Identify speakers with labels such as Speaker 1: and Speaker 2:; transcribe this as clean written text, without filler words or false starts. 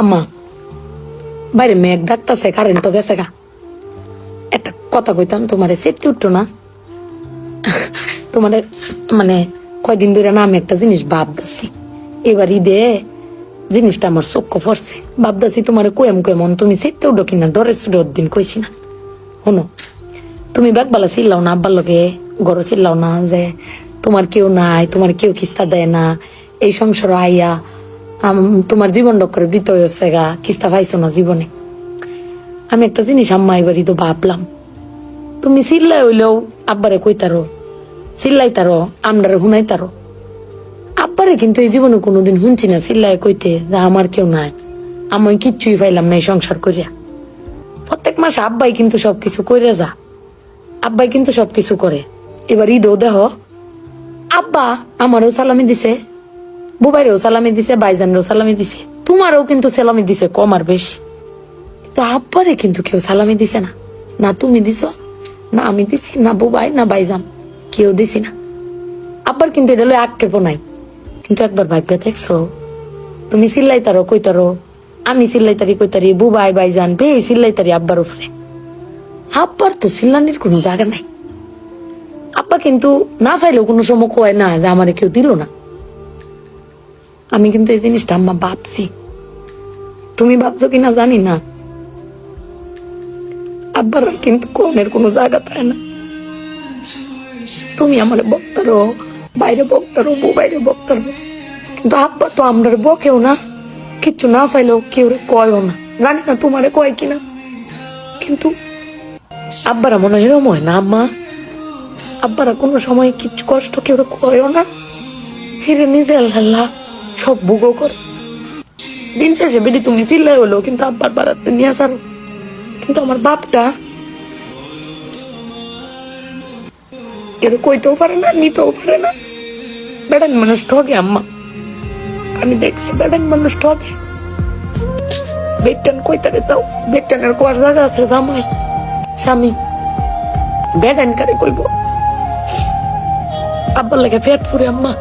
Speaker 1: আম্মা বাইরে মেঘ ডাকতেছে, কারেন্ট গেছে গা। একটা কথা কইতাম, তোমারে সেফটি উঠতো না? তোমার মানে কয়দিন ধরে না আমি একটা জিনিস ভাবতেছি, এবার ঈদে জিনিসটা আমার চোখ পড়ছে। ভাবতেছি তোমার কেমন তুমি সেফটি উঠো কিনা, ডরের সুরের দিন কইছি না। শোনো, তুমি ব্যাগবালা চিল্লাও না, আব্বার লগে গড় চিল্লাও না যে তোমার কেউ নাই, তোমার কেউ কিস্তা দেয় না, এই সংসার আইয়া তোমার জীবন ডক্করে বৃত হয়েছে গা, কিস্তা পাইছো না জীবনে। আমি একটা জিনিস আম্মা এবারই তো ভাবলাম, তুমি চিল্লাই হইলেও আব্বারে কইতারো, চিল্লাইতারো, আমরারে শুনাইতারো। আব্বারে কিন্তু এই জীবনে কোনোদিন শুনছি না চিল্লাই কইতে যে আমার কেউ নাই, আমি কিচ্ছুই পাইলাম না এই সংসার করিয়া। প্রত্যেক মাসে আব্বাই কিন্তু সবকিছু করে যা, আব্বাই কিন্তু সবকিছু করে। এবার ঈদও দেহ আব্বা আমারও সালামি দিছে, বুবাইরেও সালামি দিছে, ভাইজানরেও সালামি দিছে, তোমারও কিন্তু সালামি দিছে কম আর বেশি। কিন্তু আব্বারে কিন্তু কেউ সালামি দিছে না, না তুমি দিছ, না আমি দিছি, না বুবাই, না ভাইজান, কেউ দিছি না। আব্বার কিন্তু এটা লই আক্ষেপও নাই। কিন্তু একবার ভাইবা দেখছো, তুমি চিল্লাইতারো কইতারো, আমি চিল্লাইতারি কইতারি, বুবাই ভাইজান বে চিল্লাইতারি আব্বার উপরে। আব্বার তো চিল্লানির কোনো জায়গা নাই। আব্বা কিন্তু না পাইলেও কোনো সময় কয় না যে আমারে কেউ দিল না। আমি কিন্তু এই জিনিসটা আম্মা ভাবছি, তুমি ভাবছো কিনা জানি না। আব্বার আর কিন্তু কনের কোনো জায়গা পায় না। তুমি আমার বক্তারো, বাইরে বক্তারো, বাইরে বক্তারো, কিন্তু আব্বা তো আমরা বকেও না, কিচ্ছু না পাইলেও কেউ কয়ও না। জানি না তোমারে কয় কিনা, কিন্তু আব্বারা মনে হয় এরম হয় না আম্মা? আব্বারা কোনো সময় কিছু কষ্ট কেউ কয়ও না, ফিরে নিজে আল্লাহ সব ভোগও করে। দিন শেষে বেটি তুমি চিল্লাই হলো কিন্তু আব্বার বাড়াতে নিয়ে আসারো। কিন্তু আমার বাপটা এর কইতেও পারে না, নিতেও পারে না। বেড়ান মানুষ ঠকে আম্মা, আমি দেখছি বেড়ান মানুষ ঠকে। বেটান কইতারে দাও, বেটানের কোয়ার জায়গা আছে জামাই স্বামী, বেড়ান কারে কইব? আব্বার লাগে পেট ফুরে আম্মা।